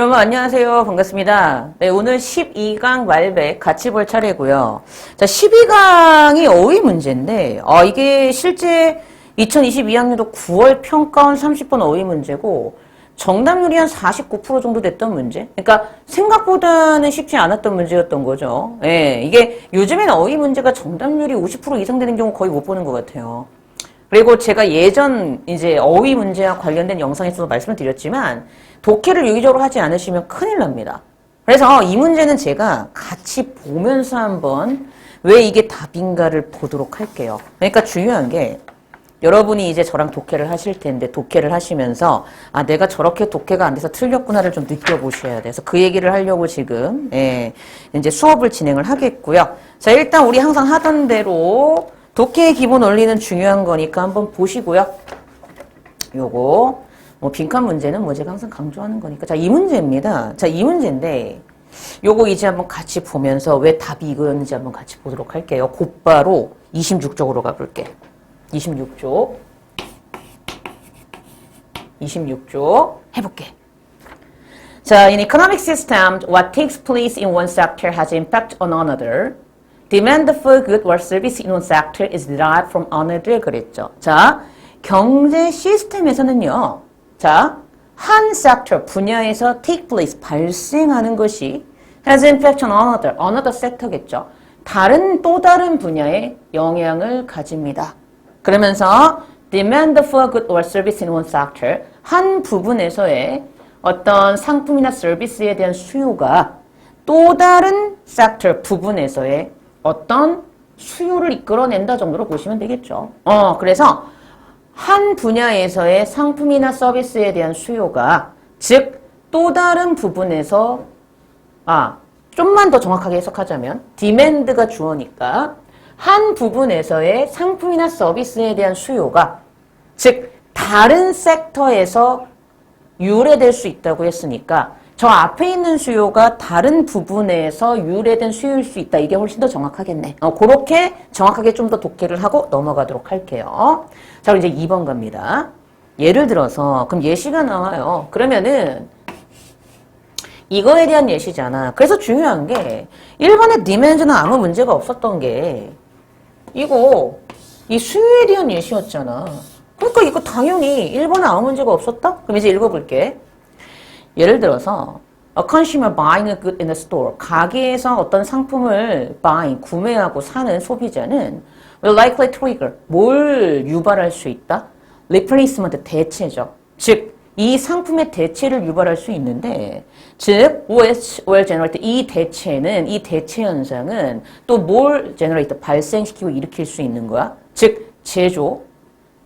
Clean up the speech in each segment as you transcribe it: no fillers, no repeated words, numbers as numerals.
여러분 안녕하세요. 반갑습니다. 네, 오늘 12강 말백 같이 볼 차례고요. 자, 12강이 어휘 문제인데 이게 실제 2022학년도 9월 평가원 30번 어휘 문제고 정답률이 한 49% 정도 됐던 문제. 그러니까 생각보다는 쉽지 않았던 문제였던 거죠. 예, 이게 요즘에는 어휘 문제가 정답률이 50% 이상 되는 경우 거의 못 보는 것 같아요. 그리고 제가 예전 이제 어휘 문제와 관련된 영상에서도 말씀을 드렸지만 독해를 유기적으로 하지 않으시면 큰일 납니다. 그래서 이 문제는 제가 같이 보면서 한번 왜 이게 답인가를 보도록 할게요. 그러니까 중요한 게 여러분이 이제 저랑 독해를 하실 텐데 독해를 하시면서 내가 저렇게 독해가 안 돼서 틀렸구나를 좀 느껴보셔야 돼서 그 얘기를 하려고 지금 이제 수업을 진행을 하겠고요. 자, 일단 우리 항상 하던 대로 독해의 기본 원리는 중요한 거니까 한번 보시고요. 요거 빈칸 문제는 제가 항상 강조하는 거니까. 자, 이 문제입니다. 자, 이 문제인데 요거 이제 한번 같이 보면서 왜 답이 이거였는지 한번 같이 보도록 할게요. 곧바로 26쪽으로 가볼게. 26쪽 해볼게. 자, in economic system, what takes place in one sector has impact on another. Demand for good or service in one sector is derived from another. 그랬죠. 자, 경제 시스템에서는요. 자, 한 sector, 분야에서 take place, 발생하는 것이 has impact on another sector겠죠. 또 다른 분야에 영향을 가집니다. 그러면서 demand for good or service in one sector, 한 부분에서의 어떤 상품이나 서비스에 대한 수요가 또 다른 sector, 부분에서의 어떤 수요를 이끌어낸다 정도로 보시면 되겠죠. 그래서 한 분야에서의 상품이나 서비스에 대한 수요가 즉 또 다른 부분에서 좀만 더 정확하게 해석하자면 demand가 주어니까 한 부분에서의 상품이나 서비스에 대한 수요가 즉 다른 섹터에서 유래될 수 있다고 했으니까 저 앞에 있는 수요가 다른 부분에서 유래된 수요일 수 있다. 이게 훨씬 더 정확하겠네. 그렇게 정확하게 좀 더 독해를 하고 넘어가도록 할게요. 자, 그럼 이제 2번 갑니다. 예를 들어서 그럼 예시가 나와요. 그러면은 이거에 대한 예시잖아. 그래서 중요한 게 1번의 demand는 아무 문제가 없었던 게 이 수요에 대한 예시였잖아. 그러니까 이거 당연히 1번은 아무 문제가 없었다? 그럼 이제 읽어볼게. 예를 들어서 a consumer buying a good in a store. 가게에서 어떤 상품을 구매하고 사는 소비자는 will likely trigger. 뭘 유발할 수 있다? replacement, 대체죠. 즉, 이 상품의 대체를 유발할 수 있는데 즉, will generate. 이 대체 현상은 또 뭘 generate? 발생시키고 일으킬 수 있는 거야. 즉, 제조,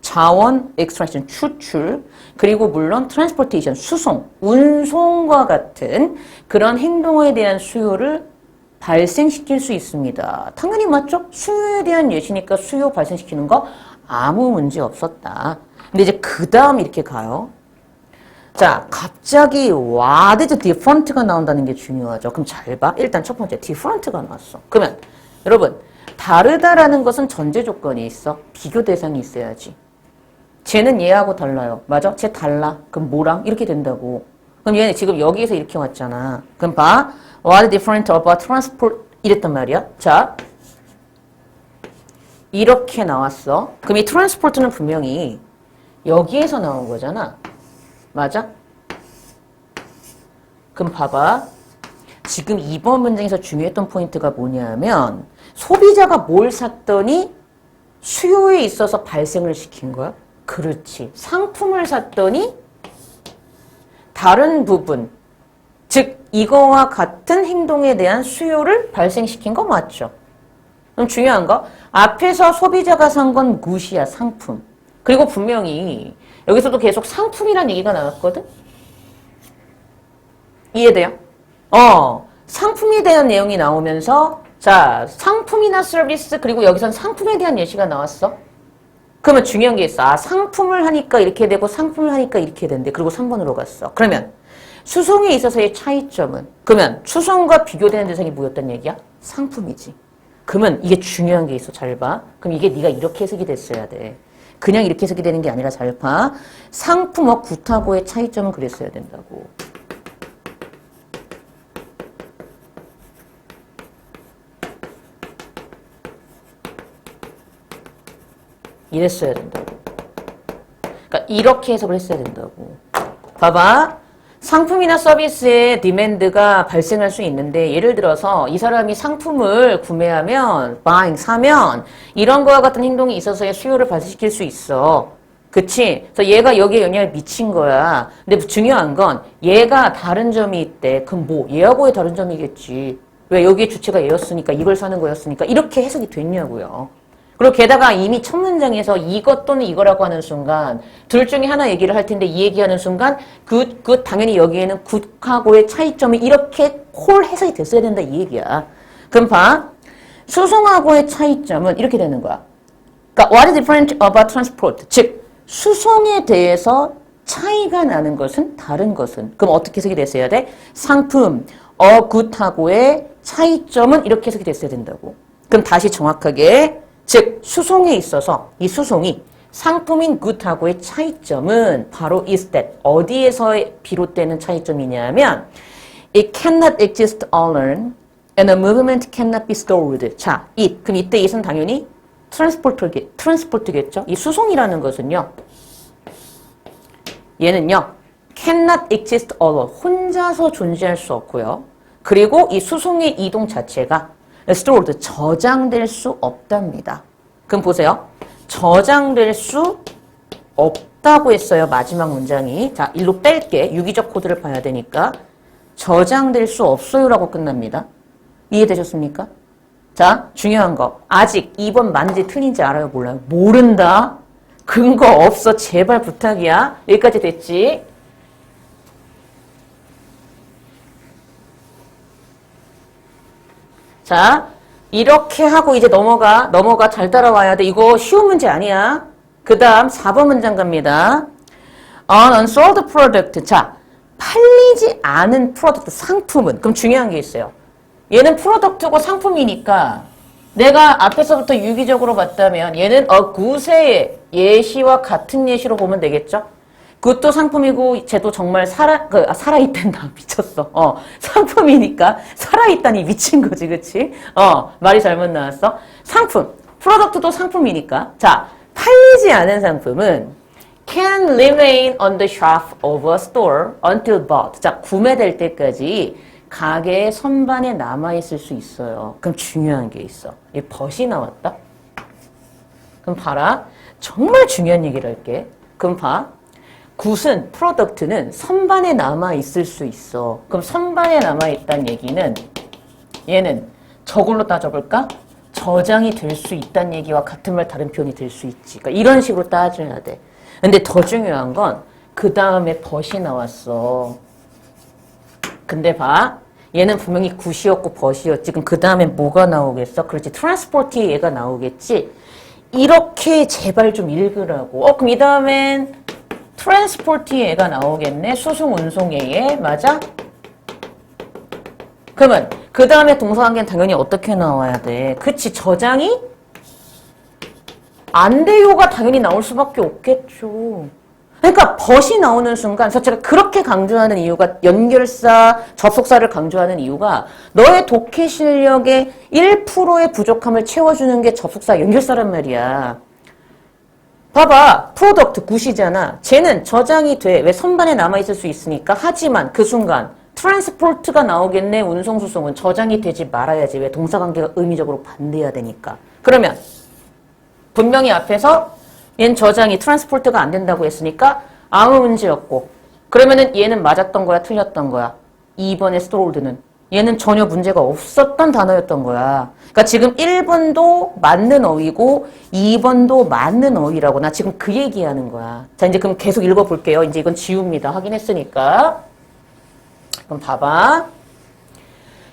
자원, extraction, 추출, 그리고 물론 transportation, 수송, 운송과 같은 그런 행동에 대한 수요를 발생시킬 수 있습니다. 당연히 맞죠? 수요에 대한 예시니까 수요 발생시키는 거 아무 문제 없었다. 근데 이제 그 다음 이렇게 가요. 자, 갑자기 what is different가 나온다는 게 중요하죠. 그럼 잘 봐. 일단 첫 번째 different가 나왔어. 그러면 여러분 다르다라는 것은 전제 조건이 있어. 비교 대상이 있어야지. 쟤는 얘하고 달라요. 맞아? 쟤 달라. 그럼 뭐랑? 이렇게 된다고. 그럼 얘는 지금 여기에서 이렇게 왔잖아. 그럼 봐. What is different about transport? 이랬단 말이야. 자, 이렇게 나왔어. 그럼 이 transport는 분명히 여기에서 나온 거잖아. 맞아? 그럼 봐봐. 지금 이번 문장에서 중요했던 포인트가 뭐냐면 소비자가 뭘 샀더니 수요에 있어서 발생을 시킨 거야. 그렇지. 상품을 샀더니 다른 부분, 즉 이거와 같은 행동에 대한 수요를 발생시킨 거 맞죠? 그럼 중요한 거, 앞에서 소비자가 산 건 굿이야, 상품. 그리고 분명히 여기서도 계속 상품이란 얘기가 나왔거든? 이해돼요? 상품에 대한 내용이 나오면서 자, 상품이나 서비스, 그리고 여기선 상품에 대한 예시가 나왔어. 그러면 중요한 게 있어. 상품을 하니까 이렇게 되고 상품을 하니까 이렇게 된대. 그리고 3번으로 갔어. 그러면 수송에 있어서의 차이점은 그러면 수송과 비교되는 대상이 뭐였단 얘기야? 상품이지. 그러면 이게 중요한 게 있어. 잘 봐. 그럼 이게 네가 이렇게 해석이 됐어야 돼. 그냥 이렇게 해석이 되는 게 아니라 잘 봐. 상품과 굿하고의 차이점은 그랬어야 된다고. 이랬어야 된다고. 그러니까 이렇게 해석을 했어야 된다고. 봐봐. 상품이나 서비스의 디맨드가 발생할 수 있는데 예를 들어서 이 사람이 상품을 구매하면 buying, 사면 이런 거와 같은 행동이 있어서의 수요를 발생시킬 수 있어. 그치? 그래서 얘가 여기에 영향을 미친 거야. 근데 중요한 건 얘가 다른 점이 있대. 그럼 뭐? 얘하고의 다른 점이겠지. 왜? 여기에 주체가 얘였으니까 이걸 사는 거였으니까 이렇게 해석이 됐냐고요. 그리고 게다가 이미 첫 문장에서 이것 또는 이거라고 하는 순간 둘 중에 하나 얘기를 할 텐데 이 얘기하는 순간 그 당연히 여기에는 굿하고의 차이점이 이렇게 콜 해석이 됐어야 된다 이 얘기야. 그럼 봐. 수송하고의 차이점은 이렇게 되는 거야. 그러니까 what is different about transport? 즉 수송에 대해서 차이가 나는 것은 다른 것은. 그럼 어떻게 해석이 됐어야 돼? 상품 굿하고의 차이점은 이렇게 해석이 됐어야 된다고. 그럼 다시 정확하게 즉 수송에 있어서 이 수송이 상품인 굿하고의 차이점은 바로 is that 어디에서 비롯되는 차이점이냐면 it cannot exist alone and a movement cannot be stored. 자, it. 그럼 이때 it은 당연히 트랜스포트겠죠. 이 수송이라는 것은요. 얘는요. cannot exist alone. 혼자서 존재할 수 없고요. 그리고 이 수송의 이동 자체가 stored, 저장될 수 없답니다. 그럼 보세요. 저장될 수 없다고 했어요. 마지막 문장이. 자, 일로 뺄게. 유기적 코드를 봐야 되니까. 저장될 수 없어요라고 끝납니다. 이해되셨습니까? 자, 중요한 거. 아직 2번 맞는지 틀린지 알아요? 몰라요? 모른다? 근거 없어. 제발 부탁이야. 여기까지 됐지? 자, 이렇게 하고 이제 넘어가 잘 따라와야 돼. 이거 쉬운 문제 아니야. 그 다음 4번 문장 갑니다. An unsold product. 자, 팔리지 않은 프로덕트, 상품은. 그럼 중요한 게 있어요. 얘는 프로덕트고 상품이니까 내가 앞에서부터 유기적으로 봤다면 얘는 구세의 예시와 같은 예시로 보면 되겠죠? 그것도 상품이고 쟤도 정말 살아있단다. 미쳤어. 상품이니까 살아있다니 미친 거지. 그치? 말이 잘못 나왔어. 상품. 프로덕트도 상품이니까. 자, 팔리지 않은 상품은 can remain on the shelf of a store until bought. 자, 구매될 때까지 가게의 선반에 남아있을 수 있어요. 그럼 중요한 게 있어. 이 벗이 나왔다? 그럼 봐라. 정말 중요한 얘기를 할게. 그럼 봐. 굿은, 프로덕트는 선반에 남아있을 수 있어. 그럼 선반에 남아있다는 얘기는 얘는 저걸로 따져볼까? 저장이 될 수 있다는 얘기와 같은 말 다른 표현이 될 수 있지. 그러니까 이런 식으로 따져야 돼. 근데 더 중요한 건 그 다음에 벗이 나왔어. 근데 봐. 얘는 분명히 굿이었고 벗이었지. 그럼 그 다음에 뭐가 나오겠어? 그렇지. 트랜스포트의 얘가 나오겠지. 이렇게 제발 좀 읽으라고. 그럼 이 다음엔 트랜스포트의 얘가 나오겠네. 수송 운송의 얘. 맞아? 그러면 그 다음에 동사관계는 당연히 어떻게 나와야 돼? 그치. 저장이 안 돼요가 당연히 나올 수밖에 없겠죠. 그러니까 벗이 나오는 순간, 그래서 제가 그렇게 강조하는 이유가 연결사, 접속사를 강조하는 이유가 너의 독해 실력의 1%의 부족함을 채워주는 게 접속사, 연결사란 말이야. 봐봐. 프로덕트 굿이잖아. 쟤는 저장이 돼. 왜? 선반에 남아있을 수 있으니까. 하지만 그 순간 트랜스포트가 나오겠네. 운송수송은 저장이 되지 말아야지. 왜? 동사관계가 의미적으로 반대해야 되니까. 그러면 분명히 앞에서 얘는 저장이 트랜스포트가 안 된다고 했으니까 아무 문제 없고. 그러면은 얘는 맞았던 거야, 틀렸던 거야? 2번의 stored는. 얘는 전혀 문제가 없었던 단어였던 거야. 그러니까 지금 1번도 맞는 어휘고 2번도 맞는 어휘라고. 나 지금 그 얘기하는 거야. 자, 이제 그럼 계속 읽어볼게요. 이제 이건 지웁니다. 확인했으니까. 그럼 봐봐.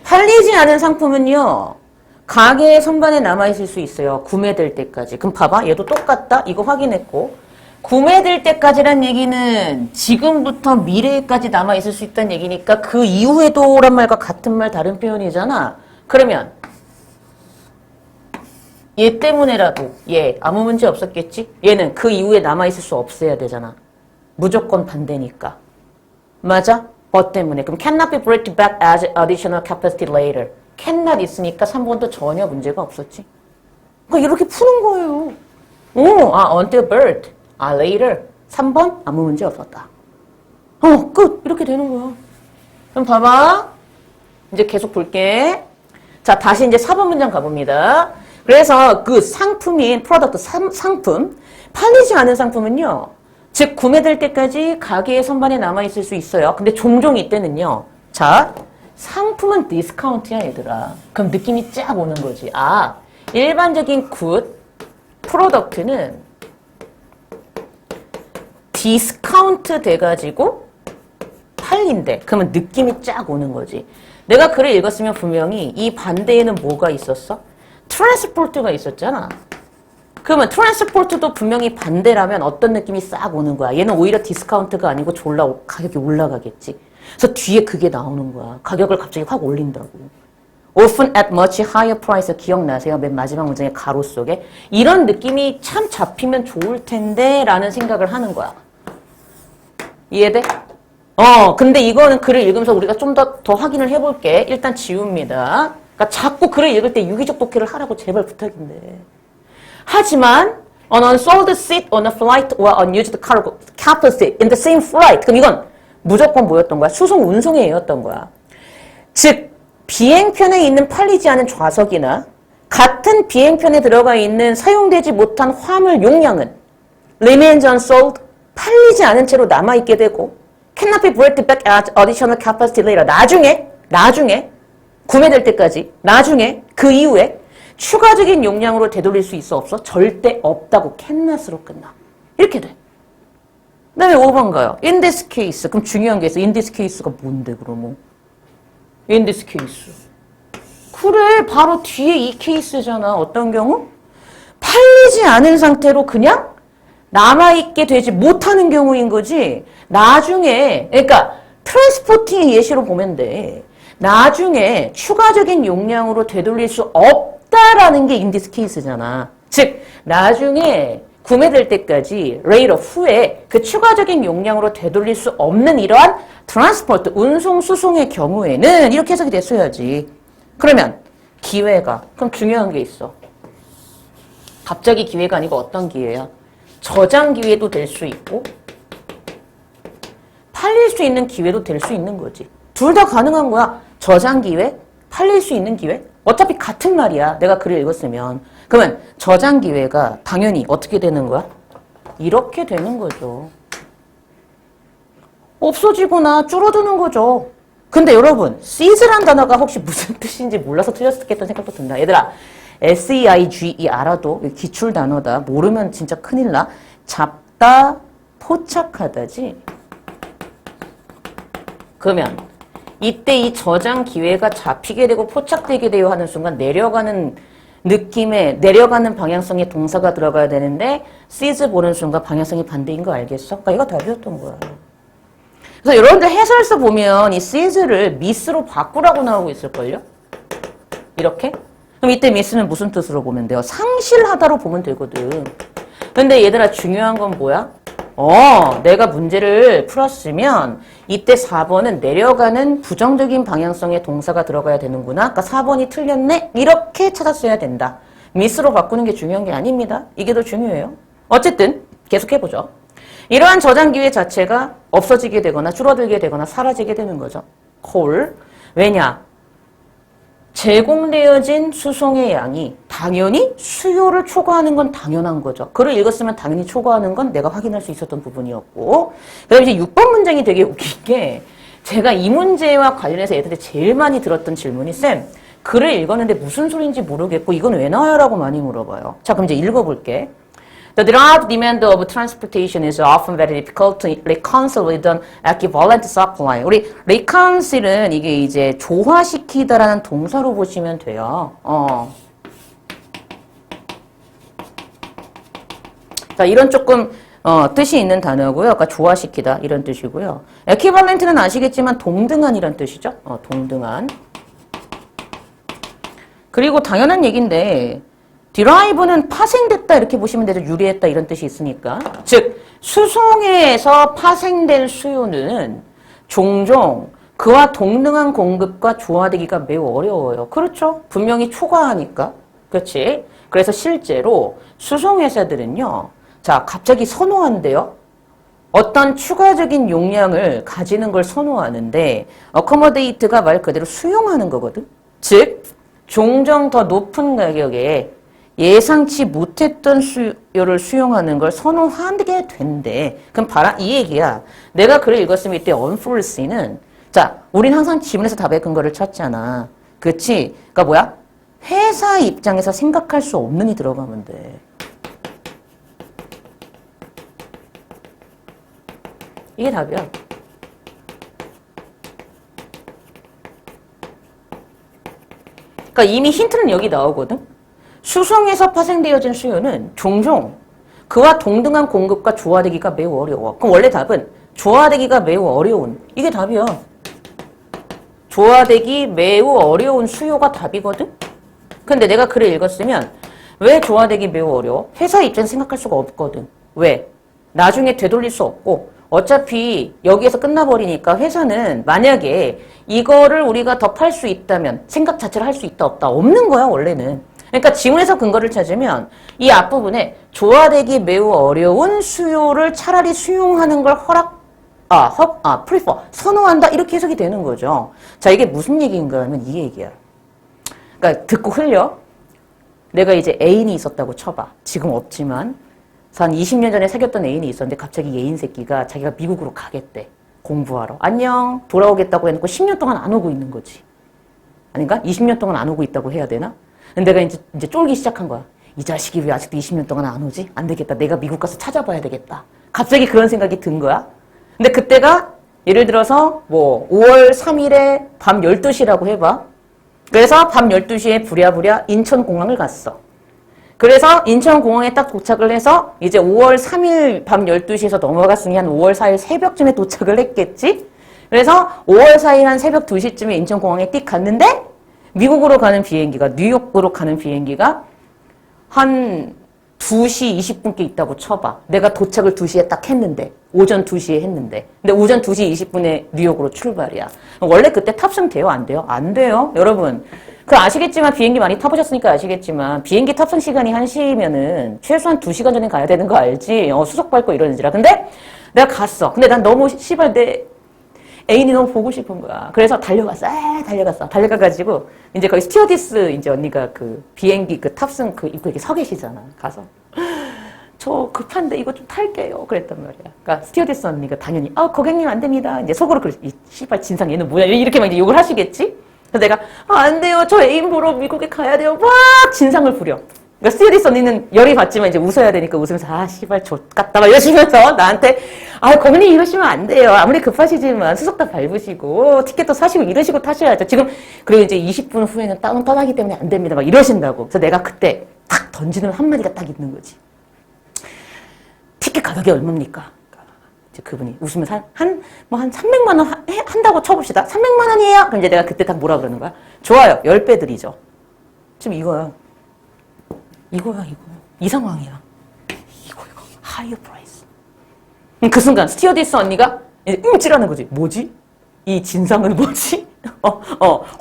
팔리지 않은 상품은요. 가게의 선반에 남아있을 수 있어요. 구매될 때까지. 그럼 봐봐. 얘도 똑같다. 이거 확인했고. 구매될 때까지란 얘기는 지금부터 미래까지 남아있을 수 있다는 얘기니까 그 이후에도란 말과 같은 말 다른 표현이잖아. 그러면 얘 때문에라도 얘 아무 문제 없었겠지? 얘는 그 이후에 남아있을 수 없어야 되잖아. 무조건 반대니까. 맞아? 뭐 때문에? 그럼 cannot be brought back as additional capacity later. cannot 있으니까 3번도 전혀 문제가 없었지. 그러니까 이렇게 푸는 거예요. until birth. later. 3번 아무 문제 없었다. 끝. 이렇게 되는 거야. 그럼 봐봐. 이제 계속 볼게. 자, 다시 이제 4번 문장 가봅니다. 그래서 그 상품인 프로덕트 상품 팔리지 않은 상품은요. 즉 구매될 때까지 가게의 선반에 남아있을 수 있어요. 근데 종종 이때는요. 자, 상품은 디스카운트야 얘들아. 그럼 느낌이 쫙 오는 거지. 일반적인 굿 프로덕트는 디스카운트 돼가지고 팔린대. 그러면 느낌이 쫙 오는 거지. 내가 글을 읽었으면 분명히 이 반대에는 뭐가 있었어? 트랜스포트가 있었잖아. 그러면 트랜스포트도 분명히 반대라면 어떤 느낌이 싹 오는 거야. 얘는 오히려 디스카운트가 아니고 졸라 가격이 올라가겠지. 그래서 뒤에 그게 나오는 거야. 가격을 갑자기 확 올린다고. Often at much higher price. 기억나세요? 맨 마지막 문장의 가로 속에. 이런 느낌이 참 잡히면 좋을 텐데 라는 생각을 하는 거야. 이해돼? 근데 이거는 글을 읽으면서 우리가 좀 더 확인을 해볼게. 일단 지웁니다. 그러니까 자꾸 글을 읽을 때 유기적 독해를 하라고 제발 부탁인데. 하지만 an unsold seat on a flight or unused cargo capacity in the same flight. 그럼 이건 무조건 뭐였던 거야? 수송 운송에 의였던 거야. 즉 비행편에 있는 팔리지 않은 좌석이나 같은 비행편에 들어가 있는 사용되지 못한 화물 용량은 remains unsold, 팔리지 않은 채로 남아있게 되고 cannot be brought back at additional capacity later. 나중에 구매될 때까지 나중에 그 이후에 추가적인 용량으로 되돌릴 수 있어 없어? 절대 없다고 cannot으로 끝나. 이렇게 돼. 그 다음에 5번 가요. In this case. 그럼 중요한 게 있어. In this case가 뭔데 그러면? In this case. 그래 바로 뒤에 이 케이스잖아. 어떤 경우? 팔리지 않은 상태로 그냥 남아있게 되지 못하는 경우인 거지. 나중에 그러니까 트랜스포팅의 예시로 보면 돼. 나중에 추가적인 용량으로 되돌릴 수 없다라는 게 in this case잖아. 즉 나중에 구매될 때까지 later 후에 그 추가적인 용량으로 되돌릴 수 없는 이러한 트랜스포트 운송 수송의 경우에는 이렇게 해석이 됐어야지. 그러면 기회가 그럼 중요한 게 있어. 갑자기 기회가 아니고 어떤 기회야? 저장 기회도 될 수 있고 팔릴 수 있는 기회도 될 수 있는 거지. 둘 다 가능한 거야. 저장 기회, 팔릴 수 있는 기회. 어차피 같은 말이야. 내가 글을 읽었으면. 그러면 저장 기회가 당연히 어떻게 되는 거야? 이렇게 되는 거죠. 없어지거나 줄어드는 거죠. 근데 여러분, seize란 단어가 혹시 무슨 뜻인지 몰라서 틀렸겠다는 생각도 든다. 얘들아, SEIGE 알아도 기출 단어다. 모르면 진짜 큰일 나. 잡다, 포착하다지. 그러면 이때 이 저장 기회가 잡히게 되고 포착되게 되어 하는 순간 내려가는 느낌의 내려가는 방향성의 동사가 들어가야 되는데 seize 보는 순간 방향성이 반대인 거 알겠어? 그러니까 이거 답이었던 거야. 그래서 여러분들 해설서 보면 이 seize를 miss로 바꾸라고 나오고 있을걸요? 이렇게? 그럼 이때 miss는 무슨 뜻으로 보면 돼요? 상실하다로 보면 되거든. 근데 얘들아 중요한 건 뭐야? 내가 문제를 풀었으면 이때 4번은 내려가는 부정적인 방향성의 동사가 들어가야 되는구나. 그러니까 4번이 틀렸네? 이렇게 찾았어야 된다. miss로 바꾸는 게 중요한 게 아닙니다. 이게 더 중요해요. 어쨌든 계속해보죠. 이러한 저장 기회 자체가 없어지게 되거나 줄어들게 되거나 사라지게 되는 거죠. 콜. 왜냐? 제공되어진 수송의 양이 당연히 수요를 초과하는 건 당연한 거죠. 글을 읽었으면 당연히 초과하는 건 내가 확인할 수 있었던 부분이었고. 그다음에 이제 6번 문장이 되게 웃긴 게 제가 이 문제와 관련해서 애들한테 제일 많이 들었던 질문이 쌤, 글을 읽었는데 무슨 소리인지 모르겠고 이건 왜 나와요? 라고 많이 물어봐요. 자, 그럼 이제 읽어볼게. The derived demand of transportation is often very difficult to reconcile with an equivalent supply. 우리 reconcile은 이게 이제 조화시키다라는 동사로 보시면 돼요. 자, 이런 조금 뜻이 있는 단어고요. 그러니까 조화시키다 이런 뜻이고요. equivalent는 아시겠지만 동등한이란 뜻이죠. 동등한. 그리고 당연한 얘기인데 derive는 파생됐다 이렇게 보시면 되죠. 유래했다 이런 뜻이 있으니까. 즉 수송에서 파생된 수요는 종종 그와 동등한 공급과 조화되기가 매우 어려워요. 그렇죠? 분명히 초과하니까. 그렇지? 그래서 실제로 수송회사들은요. 자, 갑자기 선호한대요. 어떤 추가적인 용량을 가지는 걸 선호하는데 accommodate가 말 그대로 수용하는 거거든. 즉, 종종 더 높은 가격에 예상치 못했던 수요를 수용하는 걸 선호하게 된대. 그럼 이 얘기야. 내가 글을 읽었으면 이때 unforesee는 자, 우린 항상 지문에서 답의 근거를 찾잖아. 그렇지? 그러니까 뭐야? 회사 입장에서 생각할 수 없는 이 들어가면 돼. 이게 답이야. 그러니까 이미 힌트는 여기 나오거든. 수송에서 파생되어진 수요는 종종 그와 동등한 공급과 조화되기가 매우 어려워. 그럼 원래 답은 조화되기가 매우 어려운. 이게 답이야. 조화되기 매우 어려운 수요가 답이거든. 근데 내가 글을 읽었으면 왜 조화되기 매우 어려워? 회사 입장에서 생각할 수가 없거든. 왜? 나중에 되돌릴 수 없고 어차피 여기에서 끝나버리니까 회사는 만약에 이거를 우리가 더 팔 수 있다면 생각 자체를 할 수 있다 없다 없는 거야 원래는. 그러니까 지문에서 근거를 찾으면 이 앞부분에 조화되기 매우 어려운 수요를 차라리 수용하는 걸 prefer, 선호한다 이렇게 해석이 되는 거죠. 자, 이게 무슨 얘기인가 하면 이 얘기야. 그러니까 듣고 흘려. 내가 이제 애인이 있었다고 쳐봐. 지금 없지만 한 20년 전에 사귀었던 애인이 있었는데 갑자기 애인 새끼가 자기가 미국으로 가겠대. 공부하러. 안녕. 돌아오겠다고 해놓고 10년 동안 안 오고 있는 거지. 아닌가? 20년 동안 안 오고 있다고 해야 되나? 근데 내가 이제 쫄기 시작한 거야. 이 자식이 왜 아직도 20년 동안 안 오지? 안 되겠다. 내가 미국 가서 찾아봐야 되겠다. 갑자기 그런 생각이 든 거야. 근데 그때가 예를 들어서 뭐 5월 3일에 밤 12시라고 해봐. 그래서 밤 12시에 부랴부랴 인천공항을 갔어. 그래서 인천공항에 딱 도착을 해서 이제 5월 3일 밤 12시에서 넘어갔으니 한 5월 4일 새벽쯤에 도착을 했겠지? 그래서 5월 4일 한 새벽 2시쯤에 인천공항에 띡 갔는데 미국으로 가는 비행기가, 뉴욕으로 가는 비행기가 한 2시 20분께 있다고 쳐봐. 내가 도착을 2시에 딱 했는데, 오전 2시에 했는데. 근데 오전 2시 20분에 뉴욕으로 출발이야. 원래 그때 탑승 돼요? 안 돼요? 안 돼요. 여러분. 그 아시겠지만, 비행기 많이 타보셨으니까 아시겠지만, 비행기 탑승 시간이 1시면은 최소한 2시간 전에 가야 되는 거 알지? 수속 밟고 이러는지라. 근데 내가 갔어. 근데 난 너무 씨발 내 애인이 너무 보고 싶은 거야. 그래서 달려갔어. 달려가가지고, 이제 거기 스튜어디스, 이제 언니가 그 비행기 그 탑승 그 입구에 서 계시잖아. 가서. 저 급한데 이거 좀 탈게요. 그랬단 말이야. 그러니까 스튜어디스 언니가 당연히, 고객님 안 됩니다. 이제 속으로 이 씨발 진상 얘는 뭐야. 이렇게 막 이제 욕을 하시겠지? 그래서 내가, 안 돼요. 저 애인 보러 미국에 가야 돼요. 막 진상을 부려. 그러니까 스튜어디스 언니는 열이 받지만 이제 웃어야 되니까 웃으면서 씨발 좆같다 막 이러시면서 나한테 고객님 이러시면 안 돼요. 아무리 급하시지만 수속 다 밟으시고 티켓도 사시고 이러시고 타셔야죠. 지금 그리고 이제 20분 후에는 땅은 떠나기 때문에 안 됩니다. 막 이러신다고. 그래서 내가 그때 탁 던지는 한마디가 딱 있는 거지. 티켓 가격이 얼마입니까? 이제 그분이 웃으면서 한 300만 원 한다고 쳐봅시다. 300만 원이에요? 그럼 이제 내가 그때 딱 뭐라 그러는 거야? 좋아요. 10배 드리죠. 지금 이거야. 이 상황이야. 이거. higher price. 그 순간 스튜어디스 언니가 찌라는 거지. 뭐지? 이 진상은 뭐지?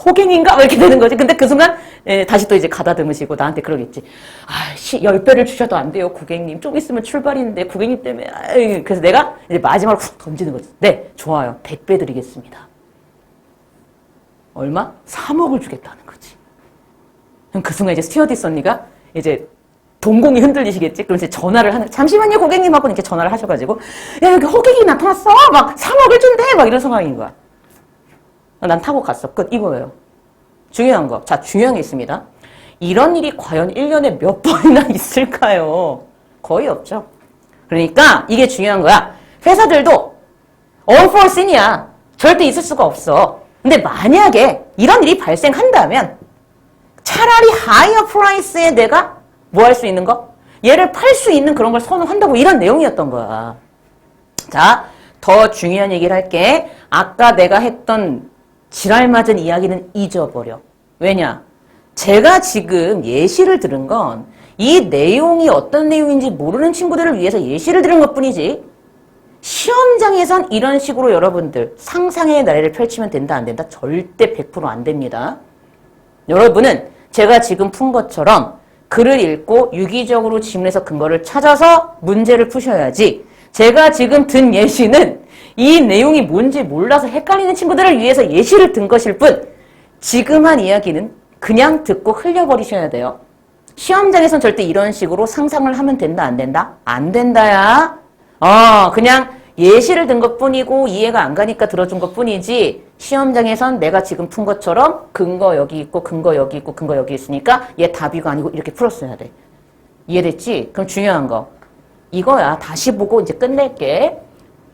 호갱인가? 이렇게 되는 거지. 근데 그 순간 다시 또 이제 가다듬으시고 나한테 그러겠지. 10배를 주셔도 안 돼요, 고객님. 좀 있으면 출발인데 고객님 때문에. 그래서 내가 이제 마지막으로 훅 던지는 거지. 네, 좋아요. 100배 드리겠습니다. 얼마? 3억을 주겠다는 거지. 그럼 그 순간 이제 스튜어디스 언니가 이제 동공이 흔들리시겠지? 그럼 이제 전화를 잠시만요, 고객님 하고 이렇게 전화를 하셔가지고, 야, 여기 호객이 나타났어! 막 3억을 준대! 막 이런 상황인 거야. 난 타고 갔어. 끝. 이거예요. 중요한 거. 자, 중요한 게 있습니다. 이런 일이 과연 1년에 몇 번이나 있을까요? 거의 없죠. 그러니까 이게 중요한 거야. 회사들도 unforesee야. 절대 있을 수가 없어. 근데 만약에 이런 일이 발생한다면 차라리 higher price에 내가 뭐 할 수 있는 거? 얘를 팔 수 있는 그런 걸 선호한다고 이런 내용이었던 거야. 자, 더 중요한 얘기를 할게. 아까 내가 했던 지랄맞은 이야기는 잊어버려. 왜냐? 제가 지금 예시를 들은 건 이 내용이 어떤 내용인지 모르는 친구들을 위해서 예시를 들은 것뿐이지 시험장에선 이런 식으로 여러분들 상상의 나래를 펼치면 된다 안 된다? 절대 100% 안 됩니다. 여러분은 제가 지금 푼 것처럼 글을 읽고 유기적으로 지문에서 근거를 찾아서 문제를 푸셔야지. 제가 지금 든 예시는 이 내용이 뭔지 몰라서 헷갈리는 친구들을 위해서 예시를 든 것일 뿐 지금 한 이야기는 그냥 듣고 흘려버리셔야 돼요. 시험장에선 절대 이런 식으로 상상을 하면 된다, 안 된다? 안 된다야. 그냥 예시를 든 것뿐이고 이해가 안 가니까 들어준 것뿐이지 시험장에선 내가 지금 푼 것처럼 근거 여기 있고 근거 여기 있고 근거 여기 있으니까 얘 답이가 아니고 이렇게 풀었어야 돼. 이해됐지? 그럼 중요한 거 이거야. 다시 보고 이제 끝낼게.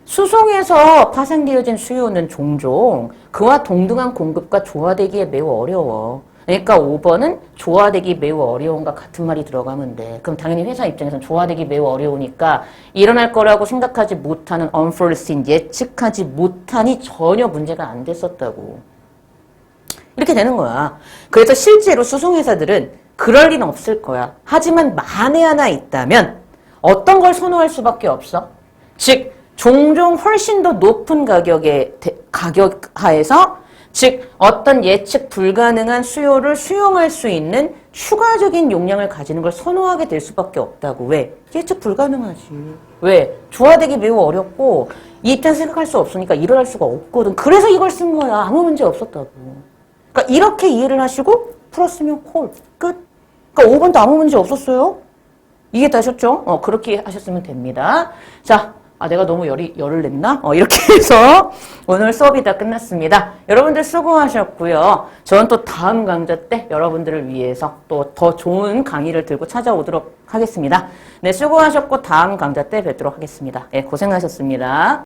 수송에서 파생되어진 수요는 종종 그와 동등한 공급과 조화되기에 매우 어려워. 그러니까 5번은 조화되기 매우 어려운과 같은 말이 들어가면 돼. 그럼 당연히 회사 입장에서는 조화되기 매우 어려우니까 일어날 거라고 생각하지 못하는 unforeseen, 예측하지 못하니 전혀 문제가 안 됐었다고. 이렇게 되는 거야. 그래서 실제로 수송회사들은 그럴 리는 없을 거야. 하지만 만에 하나 있다면 어떤 걸 선호할 수밖에 없어? 즉 종종 훨씬 더 높은 가격 하에서 즉 어떤 예측 불가능한 수요를 수용할 수 있는 추가적인 용량을 가지는 걸 선호하게 될 수밖에 없다고. 왜? 예측 불가능하지. 왜? 조화되기 매우 어렵고 이 입장에서 생각할 수 없으니까 일어날 수가 없거든. 그래서 이걸 쓴 거야. 아무 문제 없었다고. 그러니까 이렇게 이해를 하시고 풀었으면 콜. 끝. 그러니까 5번도 아무 문제 없었어요. 이해 되셨죠? 그렇게 하셨으면 됩니다. 자. 내가 너무 열을 냈나? 이렇게 해서 오늘 수업이 다 끝났습니다. 여러분들 수고하셨고요. 저는 또 다음 강좌 때 여러분들을 위해서 또 더 좋은 강의를 들고 찾아오도록 하겠습니다. 네, 수고하셨고 다음 강좌 때 뵙도록 하겠습니다. 네, 고생하셨습니다.